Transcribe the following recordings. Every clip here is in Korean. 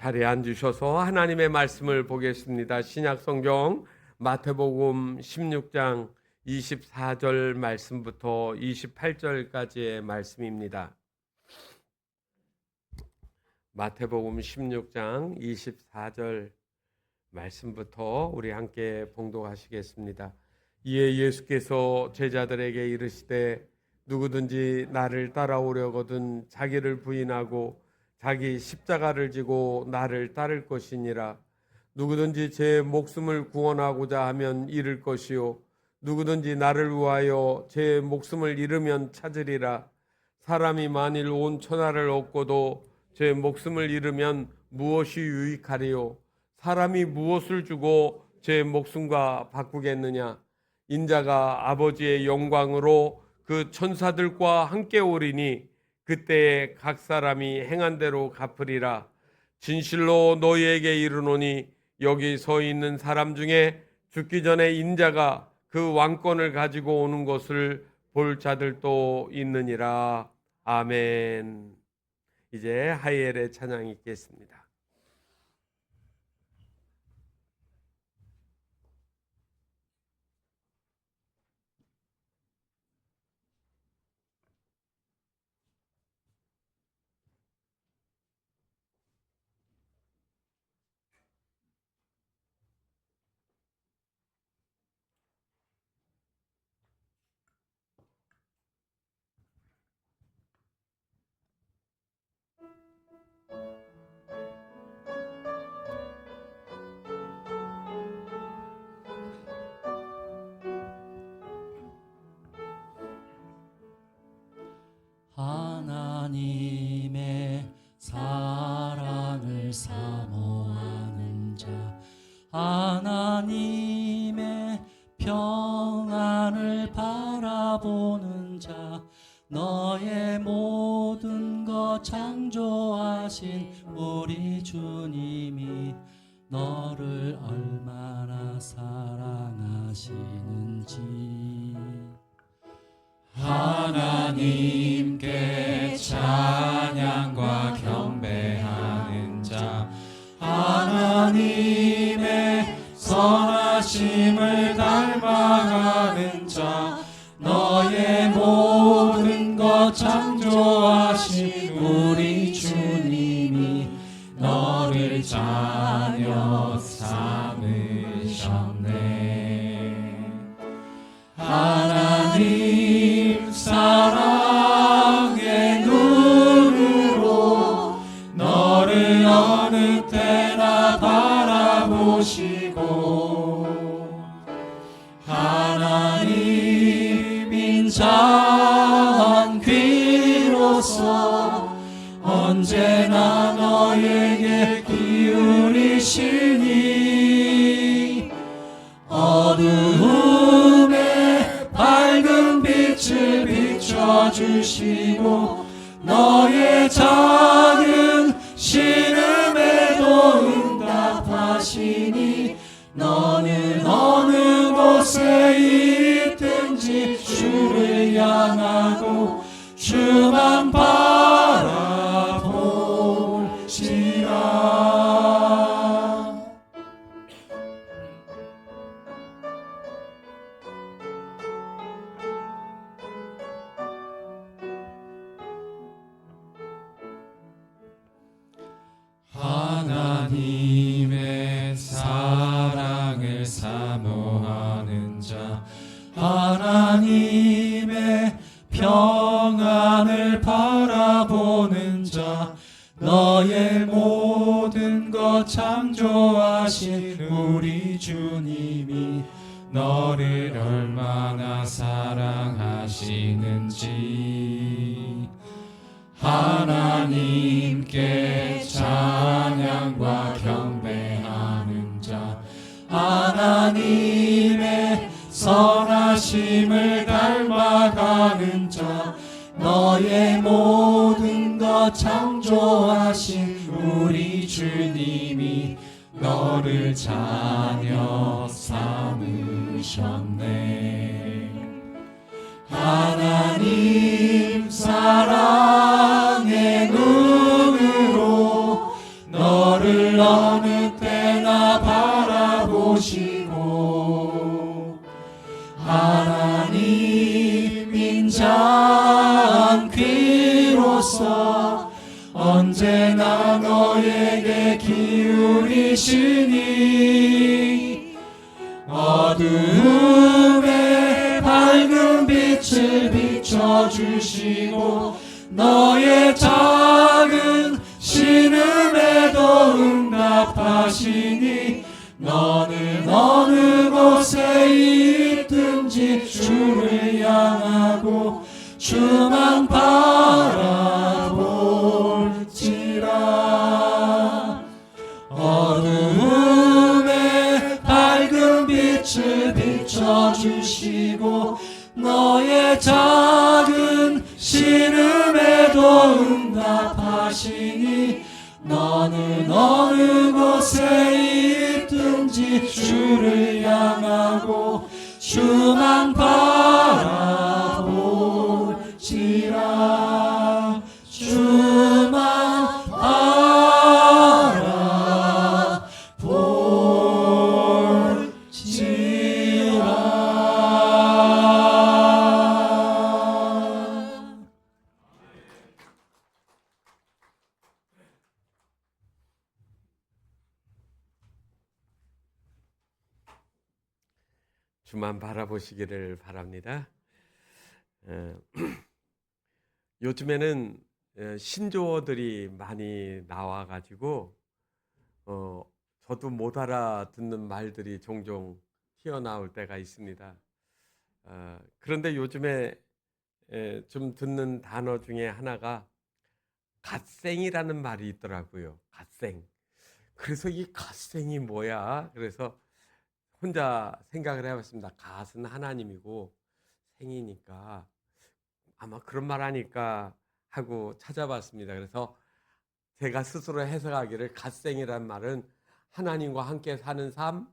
자리에 앉으셔서 하나님의 말씀을 보겠습니다. 신약성경 마태복음 16장 24절 말씀부터 28절까지의 말씀입니다. 마태복음 16장 24절 말씀부터 우리 함께 봉독하시겠습니다. 이에 예수께서 제자들에게 이르시되 누구든지 나를 따라오려거든 자기를 부인하고 자기 십자가를 지고 나를 따를 것이니라. 누구든지 제 목숨을 구원하고자 하면 잃을 것이요 누구든지 나를 위하여 제 목숨을 잃으면 찾으리라. 사람이 만일 온 천하를 얻고도 제 목숨을 잃으면 무엇이 유익하리요? 사람이 무엇을 주고 제 목숨과 바꾸겠느냐? 인자가 아버지의 영광으로 그 천사들과 함께 오리니 그때에 각 사람이 행한 대로 갚으리라. 진실로 너희에게 이르노니 여기 서 있는 사람 중에 죽기 전에 인자가 그 왕권을 가지고 오는 것을 볼 자들도 있느니라. 아멘. 이제 하이엘의 찬양이 있겠습니다. 하나님의 사랑을 사모하는 자, 하나님의 평안을 바라보는 자, 너의 모든 것 창조하신 우리 주님이 너를 얼마나 사랑하시는지 하나님께 찬양과 경배하는 자, 하나님의 선하심을 닮아가는 자, 너의 모든 것 창조하신 우리 주님이 너를 자녀 삼으셨네. 하나님 사랑의 눈으로 너를 어느 때나 바라보시고 하나님 인자한 귀로서 언제나 너에게 기울이시니 어두움에 밝은 빛을 비춰주시고 너의 작은 신음에도 응답하시니 너는 어느 곳에 있든지 주를 향하고 주만 바라보시라. 하나님의 사랑을 사모하는 자, 하나님의 평안을 바라보는 자, 너의 모든 것 창조하신 우리 주님이 너를 얼마나 사랑하시는지 하나님께 찬양과 경배하는 자, 하나님의 선하심을 닮아가는 자, 너의 모든 것 창조하신 우리 주님이 너를 자녀 삼으셨네. 하나님 사랑의 눈으로 너 너를 어느 때나 바라보시고 하나님인 자 귀로서 언제나 너에게 기울이시니 어두움에 밝은 빛을 비춰주시고 너의 작은 신음에도 응답하시니 너는 어느 곳에 있든지 주를 향하고 주만 바라볼지라. 어두움에 밝은 빛을 비춰주시고 너의 작은 신음에도 응답하시니 너는 어느 곳에 있든지 주를 향하고 주만 바라볼지라. 주만 바라볼지라. 주만 바라보시기를 바랍니다. 요즘에는 신조어들이 많이 나와가지고 저도 못 알아듣는 말들이 종종 튀어나올 때가 있습니다. 그런데 요즘에 좀 듣는 단어 중에 하나가 갓생이라는 말이 있더라고요. 갓생. 그래서 이 갓생이 뭐야? 그래서 혼자 생각을 해봤습니다. 갓은 하나님이고 생이니까 아마 그런 말 하니까 하고 찾아봤습니다. 그래서 제가 스스로 해석하기를 갓생이란 말은 하나님과 함께 사는 삶,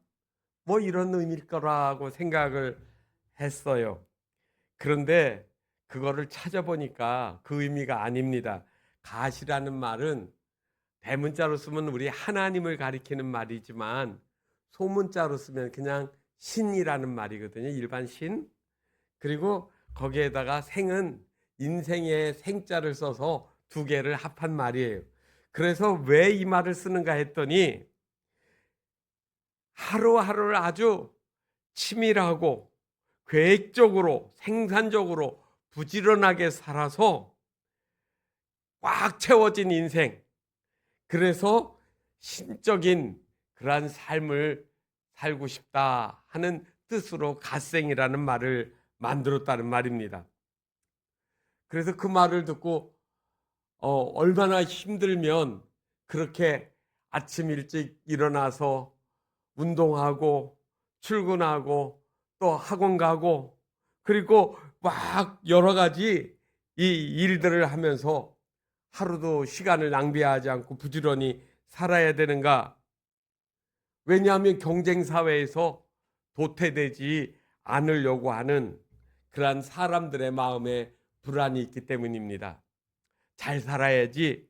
뭐 이런 의미일 거라고 생각을 했어요. 그런데 그거를 찾아보니까 그 의미가 아닙니다. 갓이라는 말은 대문자로 쓰면 우리 하나님을 가리키는 말이지만 소문자로 쓰면 그냥 신이라는 말이거든요. 일반 신. 그리고 거기에다가 생은 인생의 생자를 써서 두 개를 합한 말이에요. 그래서 왜 이 말을 쓰는가 했더니 하루하루를 아주 치밀하고 계획적으로 생산적으로 부지런하게 살아서 꽉 채워진 인생, 그래서 신적인 그러한 삶을 살고 싶다 하는 뜻으로 갓생이라는 말을 만들었다는 말입니다. 그래서 그 말을 듣고 얼마나 힘들면 그렇게 아침 일찍 일어나서 운동하고 출근하고 또 학원 가고 그리고 막 여러 가지 이 일들을 하면서 하루도 시간을 낭비하지 않고 부지런히 살아야 되는가? 왜냐하면 경쟁 사회에서 도태되지 않으려고 하는 그러한 사람들의 마음에 불안이 있기 때문입니다. 잘 살아야지,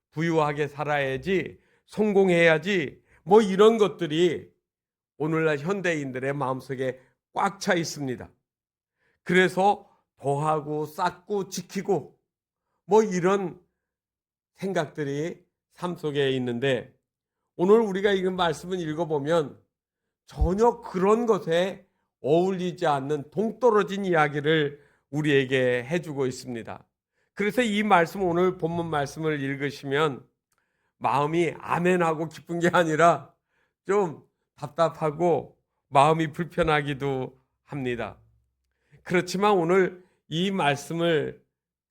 부유하게 살아야지, 성공해야지, 뭐 이런 것들이 오늘날 현대인들의 마음속에 꽉 차 있습니다. 그래서 더하고 쌓고 지키고 뭐 이런 생각들이 삶 속에 있는데, 오늘 우리가 이 말씀을 읽어보면 전혀 그런 것에 어울리지 않는 동떨어진 이야기를 우리에게 해주고 있습니다. 그래서 이 말씀, 오늘 본문 말씀을 읽으시면 마음이 아멘하고 기쁜 게 아니라 좀 답답하고 마음이 불편하기도 합니다. 그렇지만 오늘 이 말씀을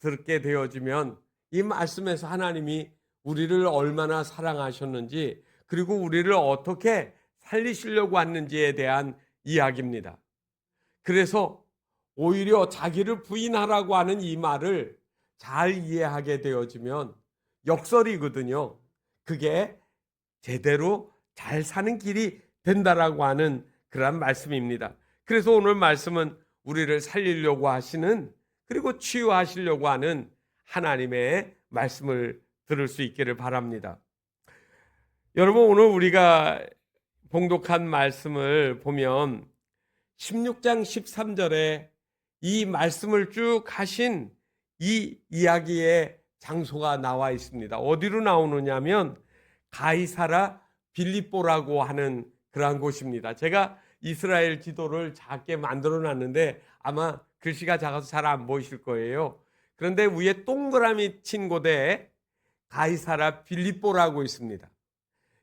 듣게 되어지면 이 말씀에서 하나님이 우리를 얼마나 사랑하셨는지, 그리고 우리를 어떻게 살리시려고 하는지에 대한 이야기입니다. 그래서 오히려 자기를 부인하라고 하는 이 말을 잘 이해하게 되어지면 역설이거든요. 그게 제대로 잘 사는 길이 된다라고 하는 그런 말씀입니다. 그래서 오늘 말씀은 우리를 살리려고 하시는, 그리고 치유하시려고 하는 하나님의 말씀을 들을 수 있기를 바랍니다. 여러분, 오늘 우리가 봉독한 말씀을 보면 16장 13절에 이 말씀을 쭉 하신 이 이야기의 장소가 나와 있습니다. 어디로 나오느냐면 가이사라 빌립보라고 하는 그러한 곳입니다. 제가 이스라엘 지도를 작게 만들어 놨는데 아마 글씨가 작아서 잘 안 보이실 거예요. 그런데 위에 동그라미 친 곳에 가이사라 빌립보라고 있습니다.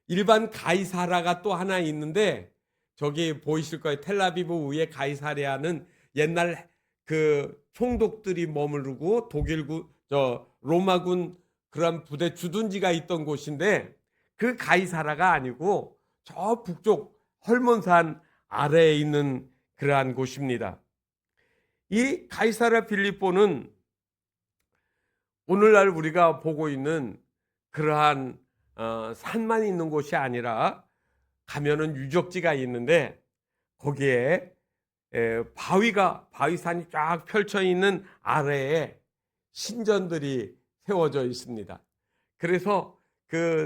일반 가이사라가 또 하나 있는데 저기 보이실 거예요. 텔아비브 위에 가이사랴는 옛날 그 총독들이 머무르고 독일군, 로마군 그런 부대 주둔지가 있던 곳인데 그 가이사라가 아니고 저 북쪽 헐몬산 아래에 있는 그러한 곳입니다. 이 가이사라 빌립보는 오늘날 우리가 보고 있는 그러한 산만 있는 곳이 아니라 가면은 유적지가 있는데 거기에 바위산이 쫙 펼쳐 있는 아래에 신전들이 세워져 있습니다. 그래서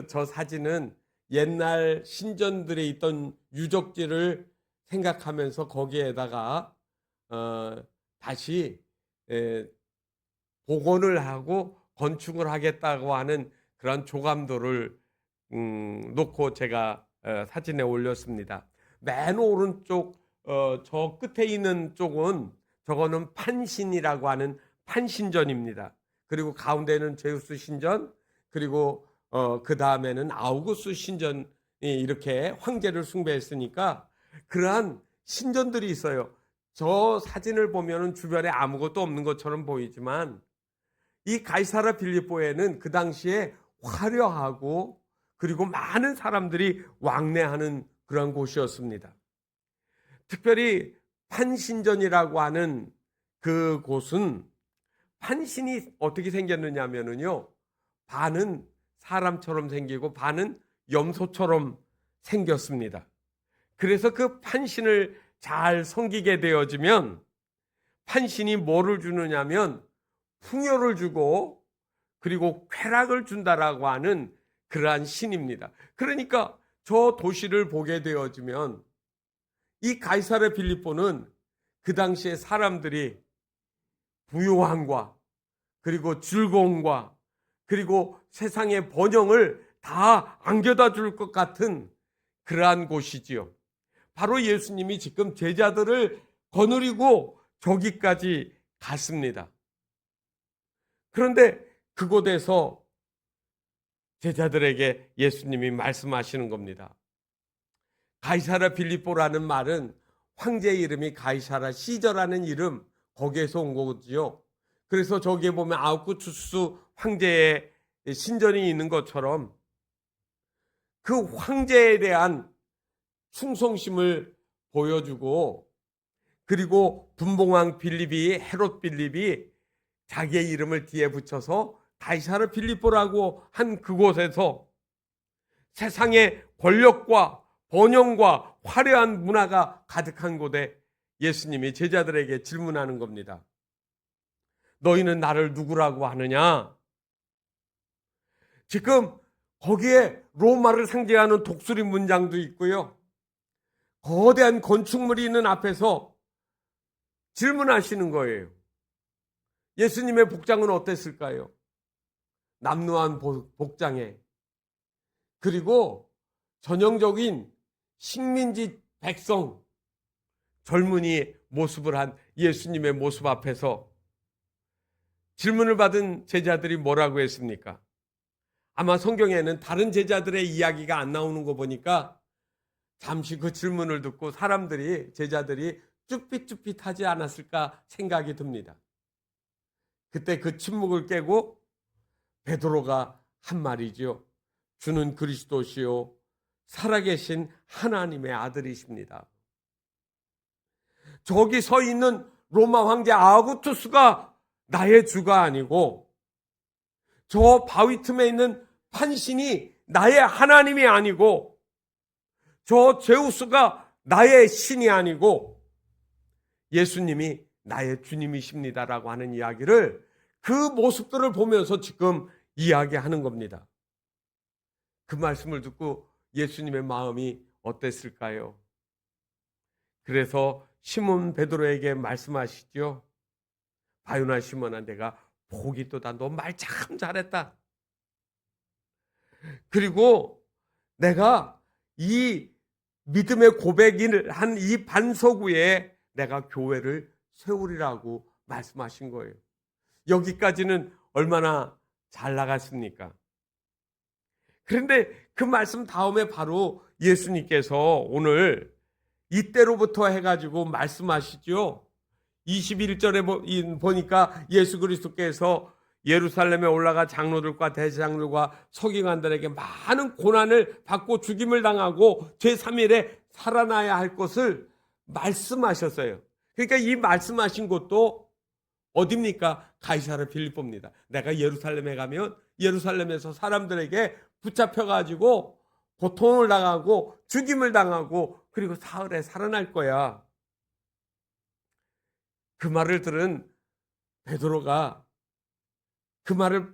저 사진은 옛날 신전들에 있던 유적지를 생각하면서 거기에다가 다시 복원을 하고 건축을 하겠다고 하는 그런 조감도를 놓고 제가 사진에 올렸습니다. 맨 오른쪽 저 끝에 있는 쪽은 저거는 판신이라고 하는 판신전입니다. 그리고 가운데는 제우스 신전, 그리고 그 다음에는 아우구스 신전이 이렇게 황제를 숭배했으니까 그러한 신전들이 있어요. 저 사진을 보면은 주변에 아무것도 없는 것처럼 보이지만 이 가이사라 빌립보에는 그 당시에 화려하고 그리고 많은 사람들이 왕래하는 그런 곳이었습니다. 특별히 판신전이라고 하는 그 곳은 판신이 어떻게 생겼느냐면요, 반은 사람처럼 생기고 반은 염소처럼 생겼습니다. 그래서 그 판신을 잘 섬기게 되어지면 판신이 뭐를 주느냐면 풍요를 주고 그리고 쾌락을 준다라고 하는 그러한 신입니다. 그러니까 저 도시를 보게 되어지면 이 가이사라 빌립보는 그 당시에 사람들이 부요함과 그리고 즐거움과 그리고 세상의 번영을 다 안겨다 줄 것 같은 그러한 곳이지요. 바로 예수님이 지금 제자들을 거느리고 저기까지 갔습니다. 그런데 그곳에서 제자들에게 예수님이 말씀하시는 겁니다. 가이사라 빌립보라는 말은 황제 이름이 가이사라 시저라는 이름, 거기에서 온 거지요. 그래서 저기에 보면 아우구투스 황제의 신전이 있는 것처럼 그 황제에 대한 충성심을 보여주고, 그리고 분봉왕 빌립이, 헤롯 빌립이 자기의 이름을 뒤에 붙여서 가이사라 빌립보라고 한 그곳에서 세상의 권력과 번영과 화려한 문화가 가득한 곳에 예수님이 제자들에게 질문하는 겁니다. 너희는 나를 누구라고 하느냐? 지금 거기에 로마를 상징하는 독수리 문장도 있고요, 거대한 건축물이 있는 앞에서 질문하시는 거예요. 예수님의 복장은 어땠을까요? 남루한 복장에, 그리고 전형적인 식민지 백성 젊은이 모습을 한 예수님의 모습 앞에서 질문을 받은 제자들이 뭐라고 했습니까? 아마 성경에는 다른 제자들의 이야기가 안 나오는 거 보니까 잠시 그 질문을 듣고 제자들이 쭈삣쭈삣하지 않았을까 생각이 듭니다. 그때 그 침묵을 깨고 베드로가 한 말이죠. 주는 그리스도시요 살아계신 하나님의 아들이십니다. 저기 서 있는 로마 황제 아우구투스가 나의 주가 아니고 저 바위 틈에 있는 판신이 나의 하나님이 아니고 저 제우스가 나의 신이 아니고 예수님이 나의 주님이십니다라고 하는 이야기를 그 모습들을 보면서 지금 이야기하는 겁니다. 그 말씀을 듣고 예수님의 마음이 어땠을까요? 그래서 시몬 베드로에게 말씀하시죠. 바요나 시몬아, 내가 복이 또다. 너 말 참 잘했다. 그리고 내가 이 믿음의 고백을 한 이 반석 위에 내가 교회를 세우리라고 말씀하신 거예요. 여기까지는 얼마나 잘 나갔습니까? 그런데 그 말씀 다음에 바로 예수님께서 오늘 이때로부터 해가지고 말씀하시죠. 21절에 보니까 예수 그리스도께서 예루살렘에 올라가 장로들과 대제장들과 서기관들에게 많은 고난을 받고 죽임을 당하고 제3일에 살아나야 할 것을 말씀하셨어요. 그러니까 이 말씀하신 곳도 어딥니까? 가이사랴 빌립보입니다. 내가 예루살렘에 가면 예루살렘에서 사람들에게 붙잡혀가지고 고통을 당하고 죽임을 당하고 그리고 사흘에 살아날 거야. 그 말을 들은 베드로가 그 말을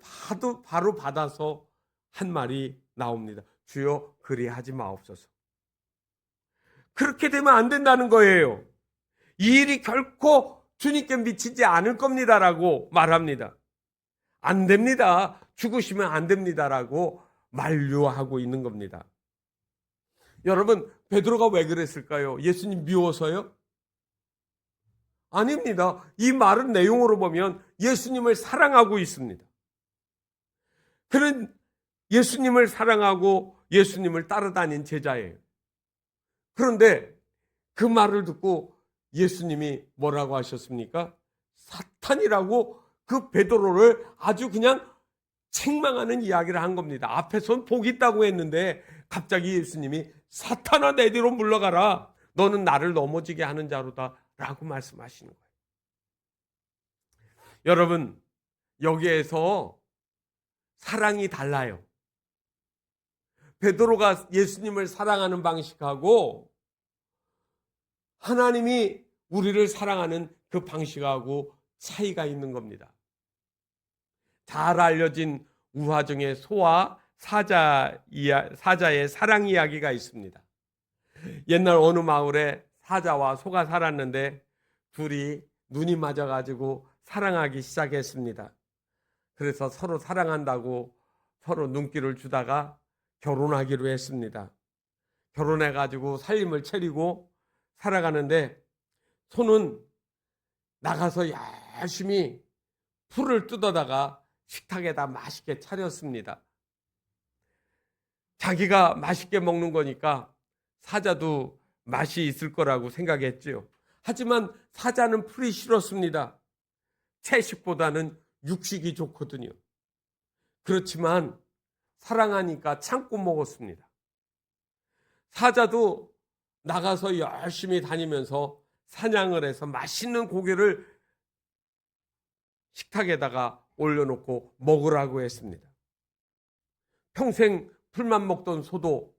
바로 받아서 한 말이 나옵니다. 주여 그리하지 마옵소서. 그렇게 되면 안 된다는 거예요. 이 일이 결코 주님께 미치지 않을 겁니다라고 말합니다. 안 됩니다. 죽으시면 안 됩니다라고 만류하고 있는 겁니다. 여러분, 베드로가 왜 그랬을까요? 예수님 미워서요? 아닙니다. 이 말은 내용으로 보면 예수님을 사랑하고 있습니다. 그는 예수님을 사랑하고 예수님을 따라다닌 제자예요. 그런데 그 말을 듣고 예수님이 뭐라고 하셨습니까? 사탄이라고 그 베드로를 아주 그냥 책망하는 이야기를 한 겁니다. 앞에선 복이 있다고 했는데 갑자기 예수님이 사탄아 내 뒤로 물러가라. 너는 나를 넘어지게 하는 자로다 라고 말씀하시는 거예요. 여러분, 여기에서 사랑이 달라요. 베드로가 예수님을 사랑하는 방식하고 하나님이 우리를 사랑하는 그 방식하고 차이가 있는 겁니다. 잘 알려진 우화정의 소와 사자의 사랑 이야기가 있습니다. 옛날 어느 마을에 사자와 소가 살았는데 둘이 눈이 맞아가지고 사랑하기 시작했습니다. 그래서 서로 사랑한다고 서로 눈길을 주다가 결혼하기로 했습니다. 결혼해가지고 살림을 차리고 살아가는데 소는 나가서 열심히 풀을 뜯어다가 식탁에다 맛있게 차렸습니다. 자기가 맛있게 먹는 거니까 사자도 맛이 있을 거라고 생각했죠. 하지만 사자는 풀이 싫었습니다. 채식보다는 육식이 좋거든요. 그렇지만 사랑하니까 참고 먹었습니다. 사자도 나가서 열심히 다니면서 사냥을 해서 맛있는 고기를 식탁에다가 올려놓고 먹으라고 했습니다. 평생 풀만 먹던 소도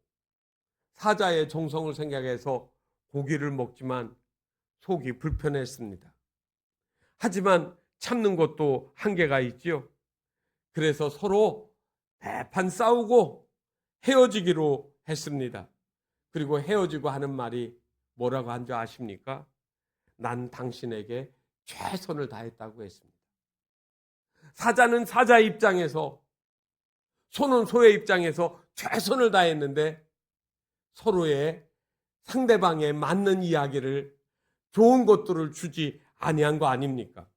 사자의 정성을 생각해서 고기를 먹지만 속이 불편했습니다. 하지만 참는 것도 한계가 있지요. 그래서 서로 대판 싸우고 헤어지기로 했습니다. 그리고 헤어지고 하는 말이 뭐라고 한 줄 아십니까? 난 당신에게 최선을 다했다고 했습니다. 사자는 사자 입장에서, 소는 소의 입장에서 최선을 다했는데 서로의 상대방에 맞는 이야기를, 좋은 것들을 주지 아니한 거 아닙니까?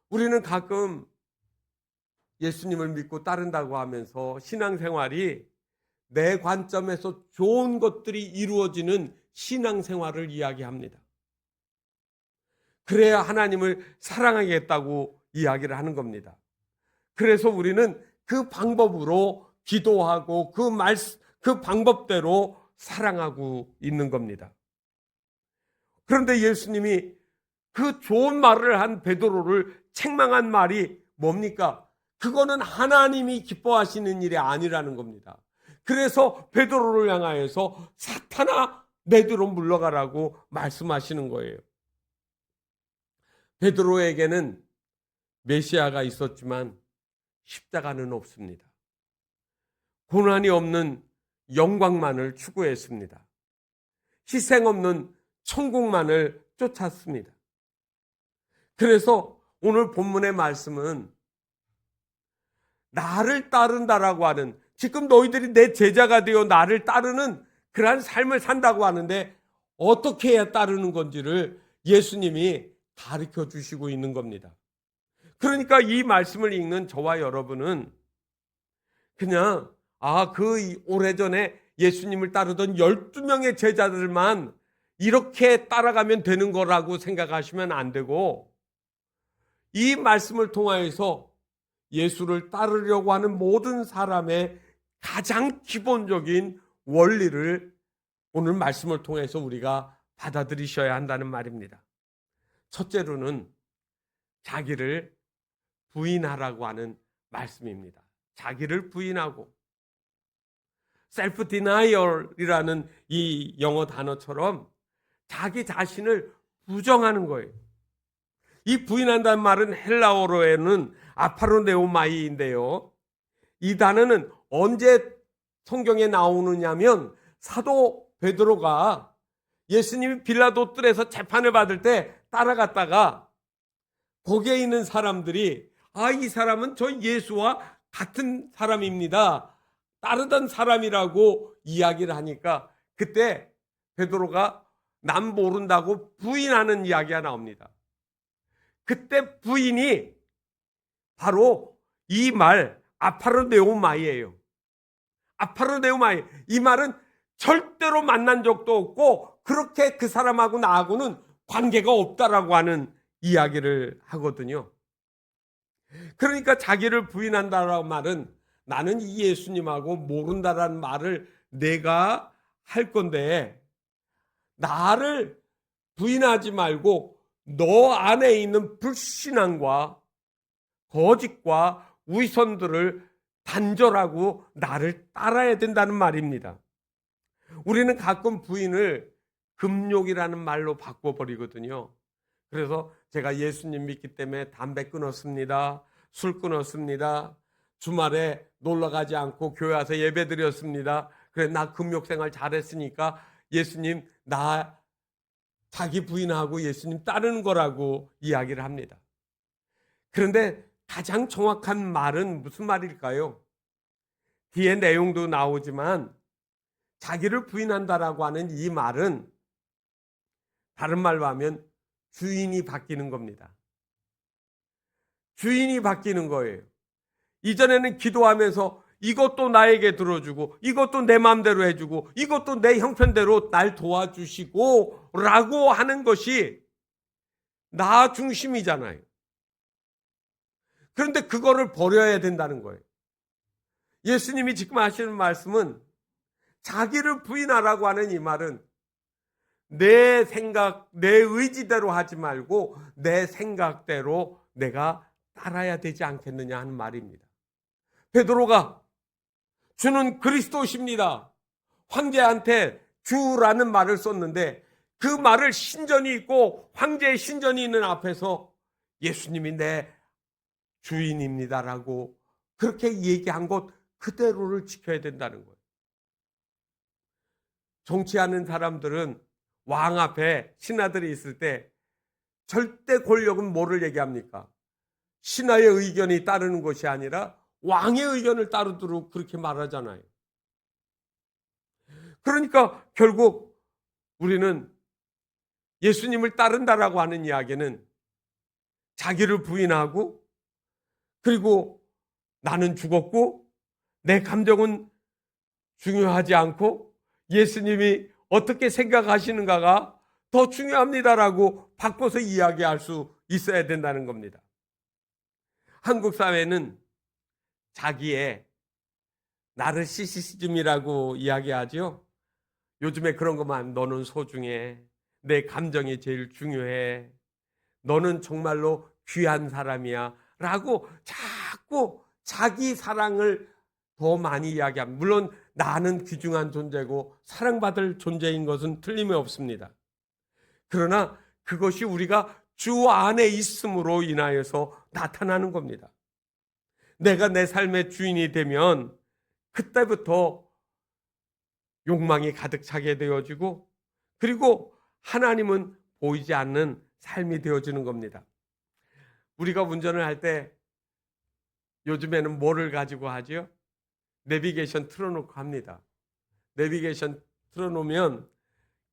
우리는 가끔 예수님을 믿고 따른다고 하면서 신앙생활이 내 관점에서 좋은 것들이 이루어지는 신앙생활을 이야기합니다. 그래야 하나님을 사랑하겠다고 이야기를 하는 겁니다. 그래서 우리는 그 방법으로 기도하고 그 방법대로 사랑하고 있는 겁니다. 그런데 예수님이 그 좋은 말을 한 베드로를 책망한 말이 뭡니까? 그거는 하나님이 기뻐하시는 일이 아니라는 겁니다. 그래서 베드로를 향하여서 사탄아 내 뒤로 물러가라고 말씀하시는 거예요. 베드로에게는 메시아가 있었지만 십자가는 없습니다. 고난이 없는 영광만을 추구했습니다. 희생 없는 천국만을 쫓았습니다. 그래서 오늘 본문의 말씀은 나를 따른다라고 하는, 지금 너희들이 내 제자가 되어 나를 따르는 그러한 삶을 산다고 하는데 어떻게 해야 따르는 건지를 예수님이 가르쳐 주시고 있는 겁니다. 그러니까 이 말씀을 읽는 저와 여러분은 그냥 그 오래전에 예수님을 따르던 12명의 제자들만 이렇게 따라가면 되는 거라고 생각하시면 안 되고, 이 말씀을 통하여서 예수를 따르려고 하는 모든 사람의 가장 기본적인 원리를 오늘 말씀을 통해서 우리가 받아들이셔야 한다는 말입니다. 첫째로는 자기를 부인하라고 하는 말씀입니다. 자기를 부인하고, self denial이라는 이 영어 단어처럼 자기 자신을 부정하는 거예요. 이 부인한다는 말은 헬라어로에는 아파로네오마이인데요. 이 단어는 언제 성경에 나오느냐면 사도 베드로가 예수님이 빌라도 뜰에서 재판을 받을 때 따라갔다가 거기에 있는 사람들이 이 사람은 저 예수와 같은 사람입니다, 따르던 사람이라고 이야기를 하니까 그때 베드로가 남 모른다고 부인하는 이야기가 나옵니다. 그때 부인이 바로 이 말 아파로네오마이예요. 아파로네오마이, 이 말은 절대로 만난 적도 없고 그렇게 그 사람하고 나하고는 관계가 없다라고 하는 이야기를 하거든요. 그러니까 자기를 부인한다라는 말은 나는 이 예수님하고 모른다라는 말을 내가 할 건데 나를 부인하지 말고 너 안에 있는 불신앙과 거짓과 위선들을 단절하고 나를 따라야 된다는 말입니다. 우리는 가끔 부인을 금욕이라는 말로 바꿔버리거든요. 그래서 제가 예수님 믿기 때문에 담배 끊었습니다, 술 끊었습니다, 주말에 놀러가지 않고 교회 와서 예배 드렸습니다, 그래 나 금욕생활 잘했으니까 예수님 나 자기 부인하고 예수님 따르는 거라고 이야기를 합니다. 그런데 가장 정확한 말은 무슨 말일까요? 뒤에 내용도 나오지만 자기를 부인한다라고 하는 이 말은 다른 말로 하면 주인이 바뀌는 겁니다. 주인이 바뀌는 거예요. 이전에는 기도하면서 이것도 나에게 들어주고 이것도 내 마음대로 해주고 이것도 내 형편대로 날 도와주시고 라고 하는 것이 나 중심이잖아요. 그런데 그거를 버려야 된다는 거예요. 예수님이 지금 하시는 말씀은 자기를 부인하라고 하는 이 말은 내 생각, 내 의지대로 하지 말고 내 생각대로 내가 따라야 되지 않겠느냐 하는 말입니다. 베드로가 주는 그리스도십니다, 황제한테 주라는 말을 썼는데 그 말을 신전이 있고 황제의 신전이 있는 앞에서 예수님이 내 주인입니다라고 그렇게 얘기한 것 그대로를 지켜야 된다는 거예요. 정치하는 사람들은 왕 앞에 신하들이 있을 때 절대 권력은 뭐를 얘기합니까? 신하의 의견이 따르는 것이 아니라 왕의 의견을 따르도록 그렇게 말하잖아요. 그러니까 결국 우리는 예수님을 따른다라고 하는 이야기는 자기를 부인하고, 그리고 나는 죽었고 내 감정은 중요하지 않고 예수님이 어떻게 생각하시는가가 더 중요합니다라고 바꿔서 이야기할 수 있어야 된다는 겁니다. 한국 사회는 자기의 나르시시즘이라고 이야기하죠. 요즘에 그런 것만, 너는 소중해, 내 감정이 제일 중요해, 너는 정말로 귀한 사람이야 라고 자꾸 자기 사랑을 더 많이 이야기합니다. 물론 나는 귀중한 존재고 사랑받을 존재인 것은 틀림이 없습니다. 그러나 그것이 우리가 주 안에 있음으로 인하여서 나타나는 겁니다. 내가 내 삶의 주인이 되면 그때부터 욕망이 가득 차게 되어지고, 그리고 하나님은 보이지 않는 삶이 되어지는 겁니다. 우리가 운전을 할 때 요즘에는 뭐를 가지고 하죠? 내비게이션 틀어놓고 합니다. 내비게이션 틀어놓으면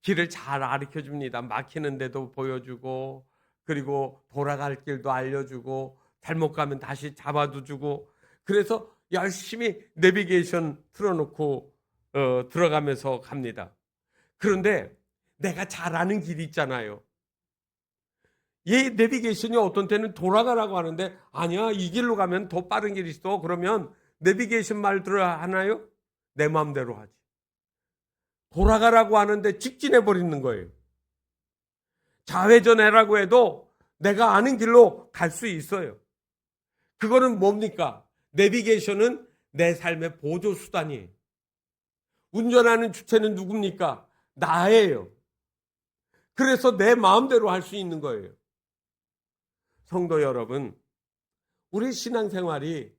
길을 잘 가르쳐 줍니다. 막히는 데도 보여주고, 그리고 돌아갈 길도 알려주고, 잘못 가면 다시 잡아도 주고, 그래서 열심히 내비게이션 틀어놓고 들어가면서 갑니다. 그런데 내가 잘 아는 길이 있잖아요. 이 내비게이션이 어떤 때는 돌아가라고 하는데, 아니야, 이 길로 가면 더 빠른 길이 있어. 그러면 내비게이션 말 들어야 하나요? 내 마음대로 하지. 돌아가라고 하는데 직진해 버리는 거예요. 좌회전해라고 해도 내가 아는 길로 갈 수 있어요. 그거는 뭡니까? 내비게이션은 내 삶의 보조 수단이에요. 운전하는 주체는 누굽니까? 나예요. 그래서 내 마음대로 할 수 있는 거예요. 성도 여러분, 우리 신앙생활이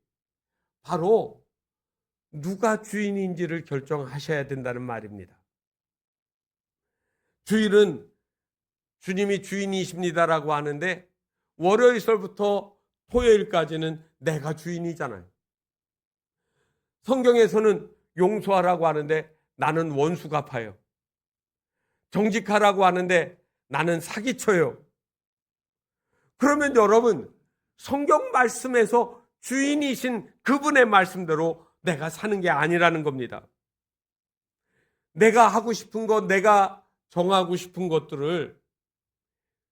바로 누가 주인인지를 결정하셔야 된다는 말입니다. 주일은 주님이 주인이십니다라고 하는데, 월요일서부터 토요일까지는 내가 주인이잖아요. 성경에서는 용서하라고 하는데 나는 원수 갚아요. 정직하라고 하는데 나는 사기쳐요. 그러면 여러분, 성경 말씀에서 주인이신 그분의 말씀대로 내가 사는 게 아니라는 겁니다. 내가 하고 싶은 것, 내가 정하고 싶은 것들을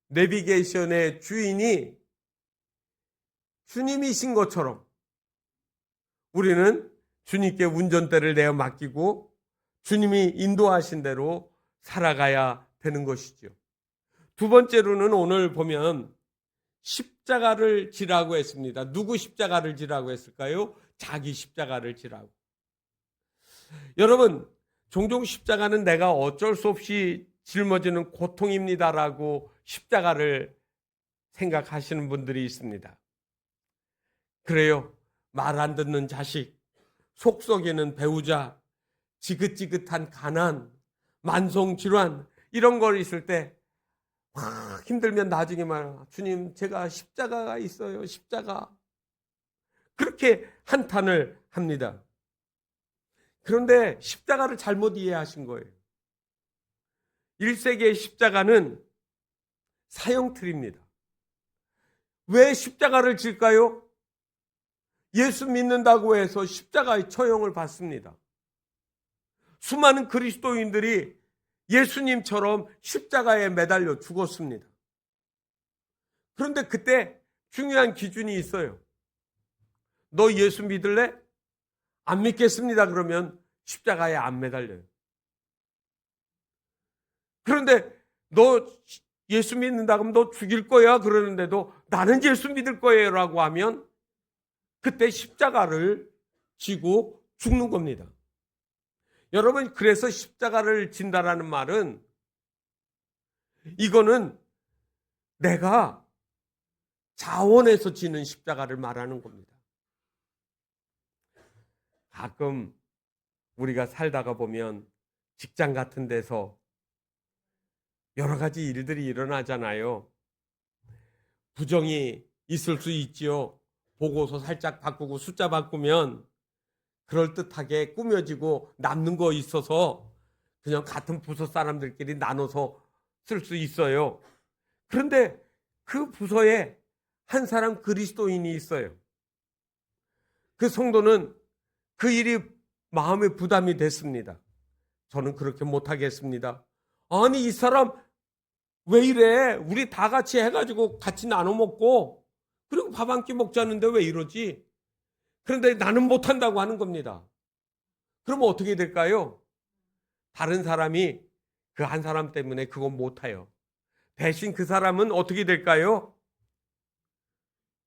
내비게이션의 주인이 주님이신 것처럼 우리는 주님께 운전대를 내어 맡기고 주님이 인도하신 대로 살아가야 되는 것이죠. 두 번째로는 오늘 보면 십자가를 지라고 했습니다. 누구 십자가를 지라고 했을까요? 자기 십자가를 지라고. 여러분, 종종 십자가는 내가 어쩔 수 없이 짊어지는 고통입니다라고 십자가를 생각하시는 분들이 있습니다. 그래요. 말 안 듣는 자식, 속 썩이는 배우자, 지긋지긋한 가난, 만성질환, 이런 거 있을 때 힘들면 나중에 말, 주님, 제가 십자가가 있어요. 십자가. 그렇게 한탄을 합니다. 그런데 십자가를 잘못 이해하신 거예요. 1세기의 십자가는 사형틀입니다. 왜 십자가를 질까요? 예수 믿는다고 해서 십자가의 처형을 받습니다. 수많은 그리스도인들이 예수님처럼 십자가에 매달려 죽었습니다. 그런데 그때 중요한 기준이 있어요. 너 예수 믿을래? 안 믿겠습니다. 그러면 십자가에 안 매달려요. 그런데 너 예수 믿는다 그러면 너 죽일 거야 그러는데도 나는 예수 믿을 거예요 라고 하면 그때 십자가를 지고 죽는 겁니다. 여러분, 그래서 십자가를 진다라는 말은 이거는 내가 자원해서 지는 십자가를 말하는 겁니다. 가끔 우리가 살다가 보면 직장 같은 데서 여러 가지 일들이 일어나잖아요. 부정이 있을 수 있지요. 보고서 살짝 바꾸고 숫자 바꾸면 그럴듯하게 꾸며지고 남는 거 있어서 그냥 같은 부서 사람들끼리 나눠서 쓸 수 있어요. 그런데 그 부서에 한 사람 그리스도인이 있어요. 그 성도는 그 일이 마음의 부담이 됐습니다. 저는 그렇게 못하겠습니다. 아니, 이 사람 왜 이래? 우리 다 같이 해가지고 같이 나눠 먹고 그리고 밥 한 끼 먹자는데 왜 이러지? 그런데 나는 못한다고 하는 겁니다. 그러면 어떻게 될까요? 다른 사람이 그 한 사람 때문에 그건 못해요. 대신 그 사람은 어떻게 될까요?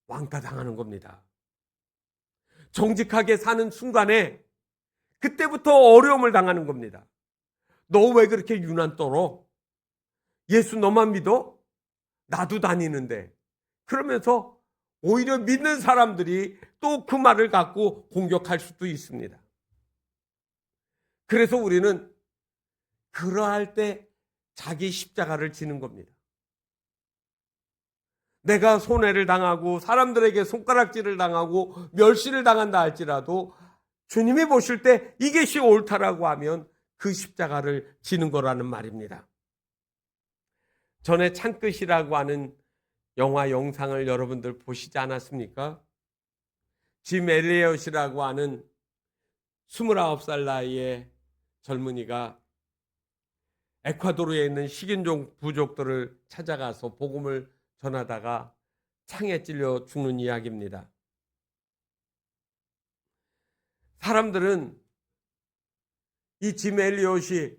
왕따 당하는 겁니다. 정직하게 사는 순간에 그때부터 어려움을 당하는 겁니다. 너 왜 그렇게 유난 떨어? 예수 너만 믿어? 나도 다니는데. 그러면서 오히려 믿는 사람들이 또 그 말을 갖고 공격할 수도 있습니다. 그래서 우리는 그러할 때 자기 십자가를 지는 겁니다. 내가 손해를 당하고 사람들에게 손가락질을 당하고 멸시를 당한다 할지라도 주님이 보실 때 이것이 옳다라고 하면 그 십자가를 지는 거라는 말입니다. 전에 창끝이라고 하는 영화 영상을 여러분들 보시지 않았습니까? 짐 엘리엇이라고 하는 29살 나이의 젊은이가 에콰도르에 있는 식인종 부족들을 찾아가서 복음을 전하다가 창에 찔려 죽는 이야기입니다. 사람들은 이 짐 엘리엇이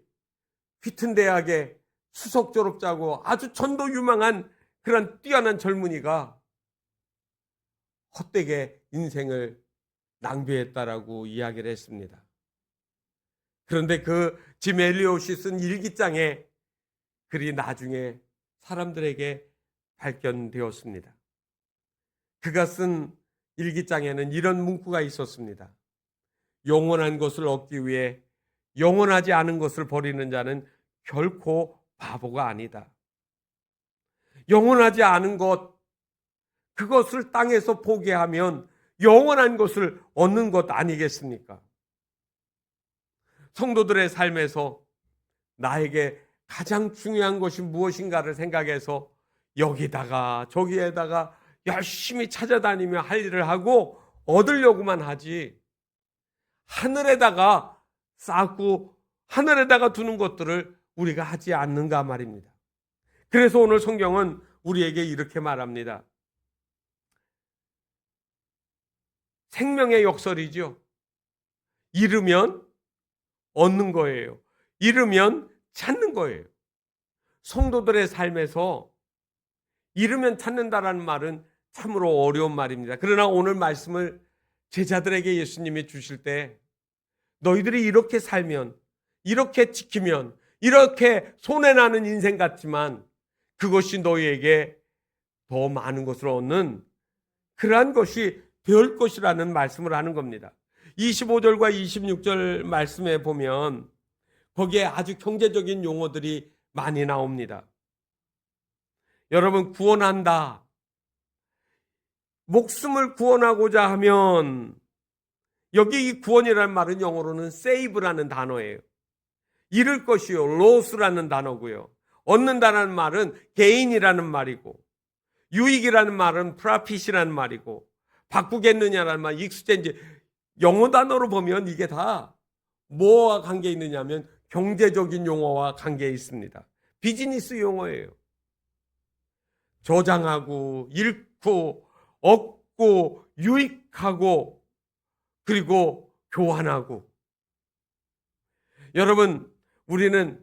휘튼 대학의 수석 졸업자고 아주 전도 유망한 그런 뛰어난 젊은이가 헛되게 인생을 낭비했다라고 이야기를 했습니다. 그런데 그 짐 엘리엇이 쓴 일기장에 글이 나중에 사람들에게 발견되었습니다. 그가 쓴 일기장에는 이런 문구가 있었습니다. 영원한 것을 얻기 위해 영원하지 않은 것을 버리는 자는 결코 바보가 아니다. 영원하지 않은 것, 그것을 땅에서 포기하면 영원한 것을 얻는 것 아니겠습니까? 성도들의 삶에서 나에게 가장 중요한 것이 무엇인가를 생각해서 여기다가 저기에다가 열심히 찾아다니며 할 일을 하고 얻으려고만 하지, 하늘에다가 쌓고 하늘에다가 두는 것들을 우리가 하지 않는가 말입니다. 그래서 오늘 성경은 우리에게 이렇게 말합니다. 생명의 역설이죠. 잃으면 얻는 거예요. 잃으면 찾는 거예요. 성도들의 삶에서 잃으면 찾는다라는 말은 참으로 어려운 말입니다. 그러나 오늘 말씀을 제자들에게 예수님이 주실 때 너희들이 이렇게 살면, 이렇게 지키면, 이렇게 손해나는 인생 같지만 그것이 너희에게 더 많은 것을 얻는 그러한 것이 될 것이라는 말씀을 하는 겁니다. 25절과 26절 말씀에 보면 거기에 아주 경제적인 용어들이 많이 나옵니다. 여러분, 구원한다. 목숨을 구원하고자 하면, 여기 이 구원이라는 말은 영어로는 save라는 단어예요. 잃을 것이요, los라는 단어고요. 얻는다는 말은 gain이라는 말이고, 유익이라는 말은 profit이라는 말이고, 바꾸겠느냐라는 말, exchange, 영어 단어로 보면 이게 다 뭐와 관계 있느냐면 경제적인 용어와 관계 있습니다. 비즈니스 용어예요. 저장하고 잃고 얻고 유익하고 그리고 교환하고. 여러분, 우리는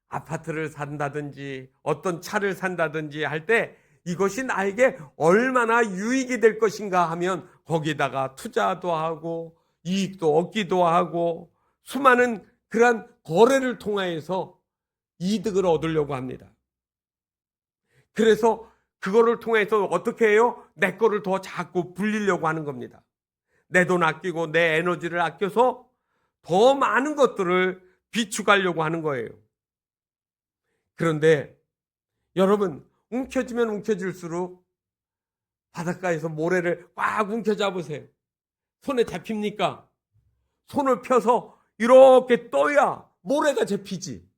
아파트를 산다든지 어떤 차를 산다든지 할 때 이것이 나에게 얼마나 유익이 될 것인가 하면 거기다가 투자도 하고 이익도 얻기도 하고 수많은 그러한 거래를 통해서 이득을 얻으려고 합니다. 그래서 그거를 통해서 어떻게 해요? 내 거를 더 자꾸 불리려고 하는 겁니다. 내 돈 아끼고 내 에너지를 아껴서 더 많은 것들을 비축하려고 하는 거예요. 그런데 여러분, 움켜쥐면 움켜질수록 바닷가에서 모래를 꽉 움켜잡으세요. 손에 잡힙니까? 손을 펴서 이렇게 떠야 모래가 잡히지.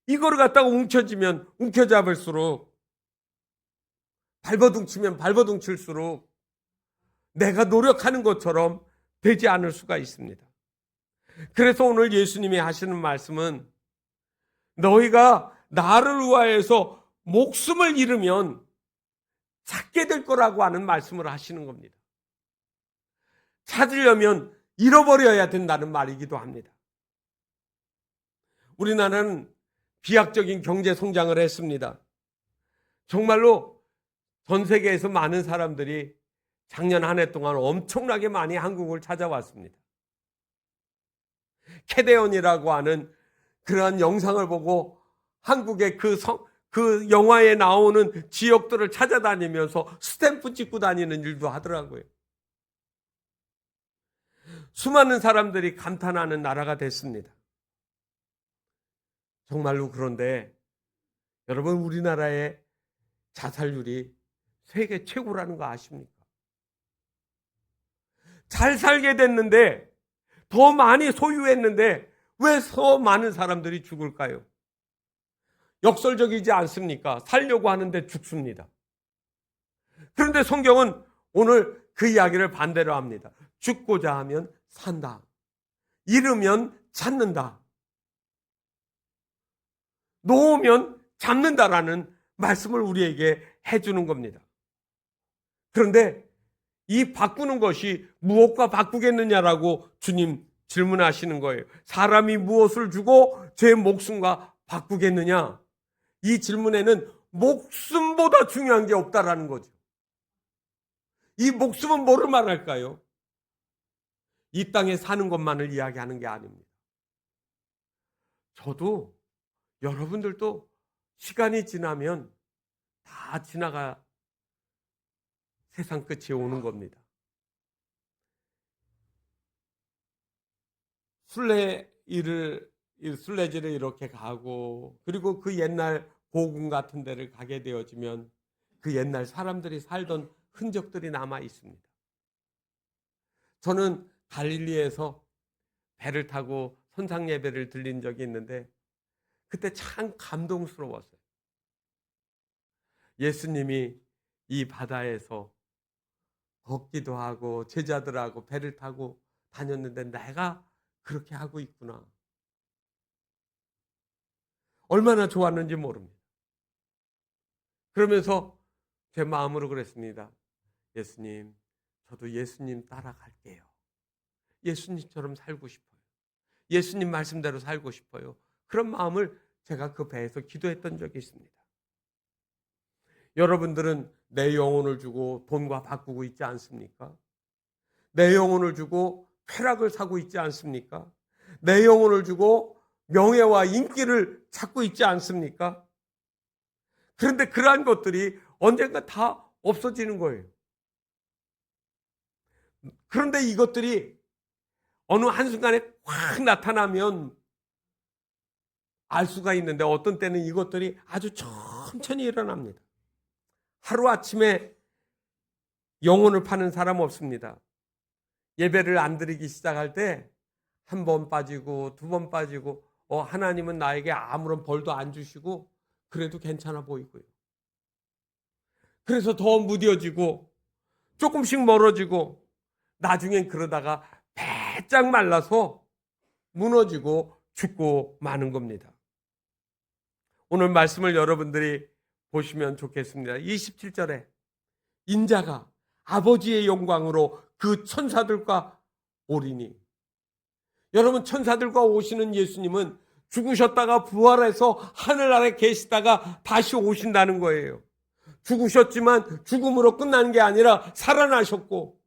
이거를 갖다가 움켜쥐면 움켜잡을수록, 발버둥치면 발버둥칠수록 내가 노력하는 것처럼 되지 않을 수가 있습니다. 그래서 오늘 예수님이 하시는 말씀은 너희가 나를 위하여서 목숨을 잃으면 찾게 될 거라고 하는 말씀을 하시는 겁니다. 찾으려면 잃어버려야 된다는 말이기도 합니다. 우리나라는 비약적인 경제 성장을 했습니다. 정말로 전 세계에서 많은 사람들이 작년 한 해 동안 엄청나게 많이 한국을 찾아왔습니다. 캐대언이라고 하는 그러한 영상을 보고 한국의 그 영화에 나오는 지역들을 찾아다니면서 스탬프 찍고 다니는 일도 하더라고요. 수많은 사람들이 감탄하는 나라가 됐습니다. 정말로 그런데 여러분, 우리나라의 자살률이 세계 최고라는 거 아십니까? 잘 살게 됐는데, 더 많이 소유했는데 왜 더 많은 사람들이 죽을까요? 역설적이지 않습니까? 살려고 하는데 죽습니다. 그런데 성경은 오늘 그 이야기를 반대로 합니다. 죽고자 하면 산다. 잃으면 찾는다. 놓으면 잡는다라는 말씀을 우리에게 해주는 겁니다. 그런데 이 바꾸는 것이 무엇과 바꾸겠느냐라고 주님 질문하시는 거예요. 사람이 무엇을 주고 제 목숨과 바꾸겠느냐? 이 질문에는 목숨보다 중요한 게 없다라는 거죠. 이 목숨은 뭐를 말할까요? 이 땅에 사는 것만을 이야기하는 게 아닙니다. 저도 여러분들도 시간이 지나면 다 지나가 세상 끝이 오는 겁니다. 순례지를 이렇게 가고, 그리고 그 옛날 고궁 같은 데를 가게 되어지면 그 옛날 사람들이 살던 흔적들이 남아 있습니다. 저는 갈릴리에서 배를 타고 선상 예배를 드린 적이 있는데 그때 참 감동스러웠어요. 예수님이 이 바다에서 걷기도 하고 제자들하고 배를 타고 다녔는데 내가 그렇게 하고 있구나. 얼마나 좋았는지 모릅니다. 그러면서 제 마음으로 그랬습니다. 예수님, 저도 예수님 따라갈게요. 예수님처럼 살고 싶어요. 예수님 말씀대로 살고 싶어요. 그런 마음을 제가 그 배에서 기도했던 적이 있습니다. 여러분들은 내 영혼을 주고 돈과 바꾸고 있지 않습니까? 내 영혼을 주고 쾌락을 사고 있지 않습니까? 내 영혼을 주고 명예와 인기를 찾고 있지 않습니까? 그런데 그러한 것들이 언젠가 다 없어지는 거예요. 그런데 이것들이 어느 한순간에 확 나타나면 알 수가 있는데 어떤 때는 이것들이 아주 천천히 일어납니다. 하루아침에 영혼을 파는 사람 없습니다. 예배를 안 드리기 시작할 때 한 번 빠지고 두 번 빠지고 하나님은 나에게 아무런 벌도 안 주시고 그래도 괜찮아 보이고요. 그래서 더 무뎌지고 조금씩 멀어지고 나중엔 그러다가 배짱 말라서 무너지고 죽고 마는 겁니다. 오늘 말씀을 여러분들이 보시면 좋겠습니다. 27절에 인자가 아버지의 영광으로 그 천사들과 오리니, 여러분, 천사들과 오시는 예수님은 죽으셨다가 부활해서 하늘 아래 계시다가 다시 오신다는 거예요. 죽으셨지만 죽음으로 끝나는 게 아니라 살아나셨고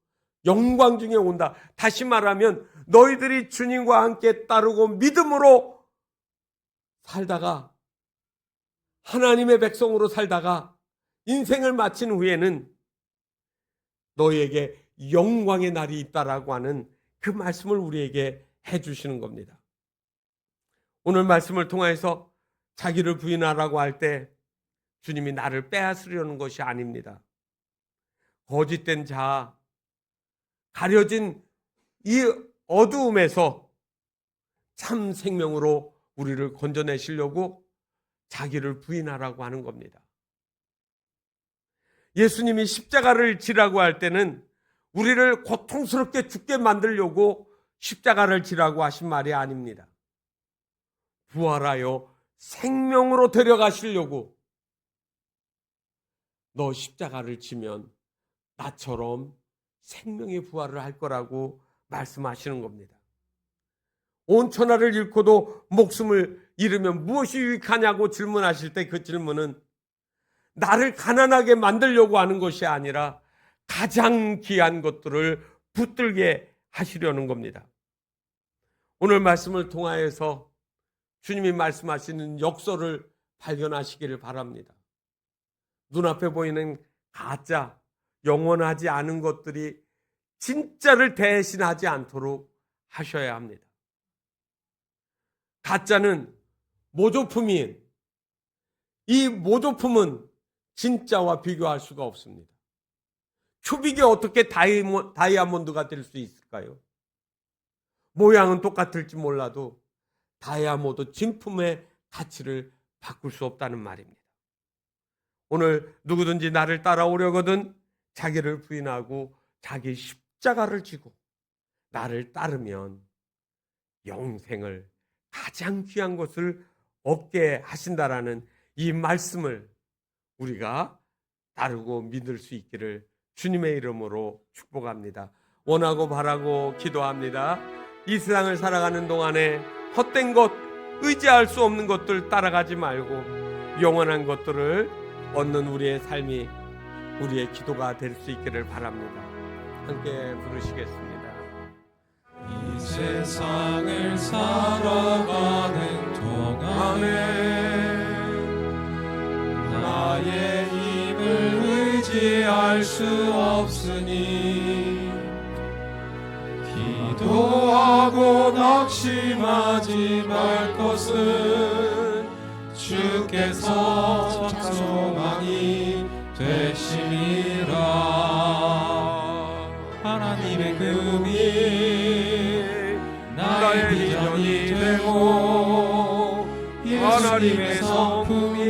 영광 중에 온다. 다시 말하면 너희들이 주님과 함께 따르고 믿음으로 살다가 하나님의 백성으로 살다가 인생을 마친 후에는 너희에게 영광의 날이 있다라고 하는 그 말씀을 우리에게 해주시는 겁니다. 오늘 말씀을 통해서 자기를 부인하라고 할 때 주님이 나를 빼앗으려는 것이 아닙니다. 거짓된 자, 가려진 이 어두움에서 참 생명으로 우리를 건져내시려고 자기를 부인하라고 하는 겁니다. 예수님이 십자가를 지라고 할 때는 우리를 고통스럽게 죽게 만들려고 십자가를 지라고 하신 말이 아닙니다. 부활하여 생명으로 데려가시려고 너 십자가를 지면 나처럼 생명의 부활을 할 거라고 말씀하시는 겁니다. 온 천하를 잃고도 목숨을 잃으면 무엇이 유익하냐고 질문하실 때 그 질문은 나를 가난하게 만들려고 하는 것이 아니라 가장 귀한 것들을 붙들게 하시려는 겁니다. 오늘 말씀을 통하여서 주님이 말씀하시는 역설을 발견하시기를 바랍니다. 눈앞에 보이는 가짜, 영원하지 않은 것들이 진짜를 대신하지 않도록 하셔야 합니다. 가짜는 모조품인 이 모조품은 진짜와 비교할 수가 없습니다. 큐빅이 어떻게 다이아몬드가 될 수 있을까요? 모양은 똑같을지 몰라도 다이아몬드 진품의 가치를 바꿀 수 없다는 말입니다. 오늘 누구든지 나를 따라오려거든 자기를 부인하고 자기 십자가를 지고 나를 따르면 영생을 가장 귀한 것을 얻게 하신다라는 이 말씀을 우리가 따르고 믿을 수 있기를 주님의 이름으로 축복합니다. 원하고 바라고 기도합니다. 이 세상을 살아가는 동안에 헛된 것, 의지할 수 없는 것들 따라가지 말고 영원한 것들을 얻는 우리의 삶이 우리의 기도가 될 수 있기를 바랍니다. 함께 부르시겠습니다. 이 세상을 살아가는 동안에 나의 힘을 의지할 수 없으니 기도하고 낙심하지 말 것은 주께서 참 소망이 되심이라. 하나님의 꿈이 나의 비전이 되고 예수님의 성품이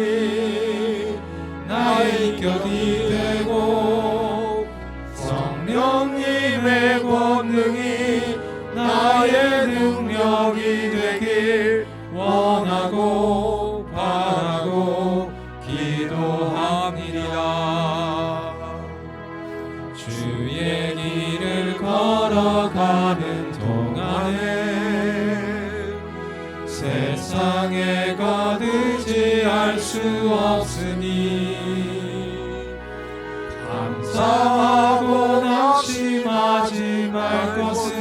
나의 인격이 되고 성령님의 권능이 나의 능력이 되길 원하고 바라고 기도합니다. 주의 길을 걸어가는 동안에 세상에 거두지할 수 없으니 감사하고 낙심하지 말 것은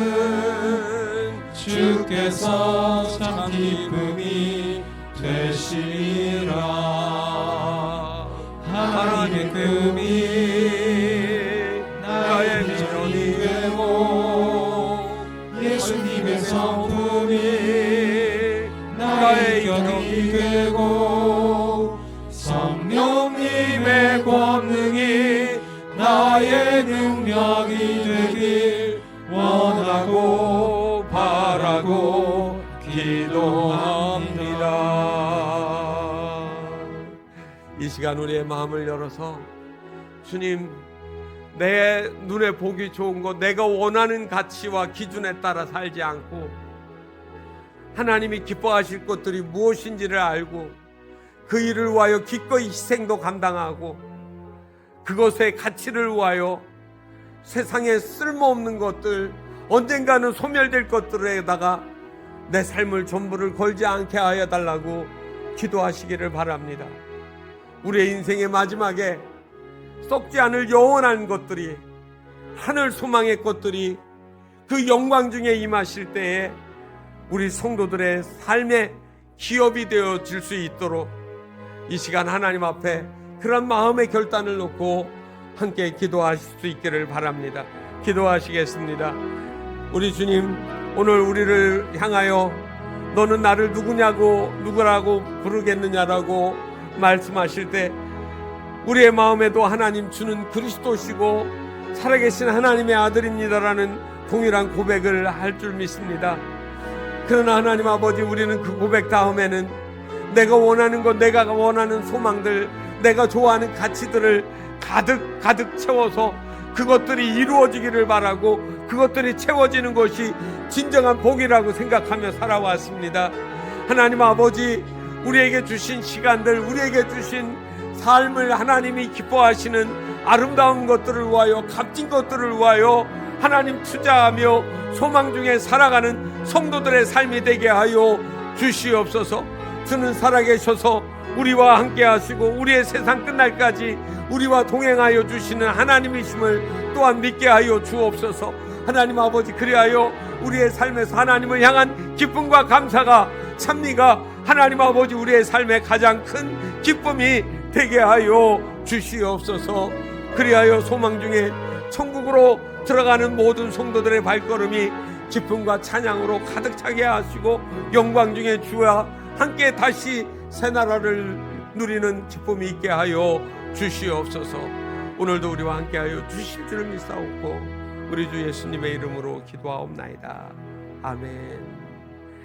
주께서 참 기쁨이 되시리라. 하나님의 꿈이 나의 비전이 되고 예수님의 성품이 나의 인격이 되고 성령님의 권능이 나의 능력이 되길 원하고 바라고 기도합니다. 이 시간 우리의 마음을 열어서 주님, 내 눈에 보기 좋은 것, 내가 원하는 가치와 기준에 따라 살지 않고 하나님이 기뻐하실 것들이 무엇인지를 알고 그 일을 위하여 기꺼이 희생도 감당하고 그것의 가치를 위하여 세상에 쓸모없는 것들, 언젠가는 소멸될 것들에다가 내 삶을 전부를 걸지 않게 하여 달라고 기도하시기를 바랍니다. 우리의 인생의 마지막에 썩지 않을 영원한 것들이, 하늘 소망의 것들이 그 영광 중에 임하실 때에 우리 성도들의 삶의 기업이 되어질 수 있도록 이 시간 하나님 앞에 그런 마음의 결단을 놓고 함께 기도하실 수 있기를 바랍니다. 기도하시겠습니다. 우리 주님, 오늘 우리를 향하여 너는 나를 누구라고 부르겠느냐라고 말씀하실 때 우리의 마음에도 하나님 주는 그리스도시고 살아계신 하나님의 아들입니다라는 동일한 고백을 할 줄 믿습니다. 그러나 하나님 아버지, 우리는 그 고백 다음에는 내가 원하는 것, 내가 원하는 소망들, 내가 좋아하는 가치들을 가득 채워서 그것들이 이루어지기를 바라고 그것들이 채워지는 것이 진정한 복이라고 생각하며 살아왔습니다. 하나님 아버지, 우리에게 주신 시간들, 우리에게 주신 삶을 하나님이 기뻐하시는 아름다운 것들을 위하여, 값진 것들을 위하여 하나님 투자하며 소망 중에 살아가는 성도들의 삶이 되게 하여 주시옵소서. 주는 살아계셔서 우리와 함께 하시고 우리의 세상 끝날까지 우리와 동행하여 주시는 하나님이심을 또한 믿게 하여 주옵소서. 하나님 아버지, 그리하여 우리의 삶에서 하나님을 향한 기쁨과 감사가, 찬미가 하나님 아버지 우리의 삶의 가장 큰 기쁨이 되게 하여 주시옵소서. 그리하여 소망 중에 천국으로 들어가는 모든 성도들의 발걸음이 기쁨과 찬양으로 가득 차게 하시고 영광 중에 주와 함께 다시 새 나라를 누리는 기쁨이 있게 하여 주시옵소서. 오늘도 우리와 함께 하여 주실 줄을 믿사옵고 우리 주 예수님의 이름으로 기도하옵나이다. 아멘.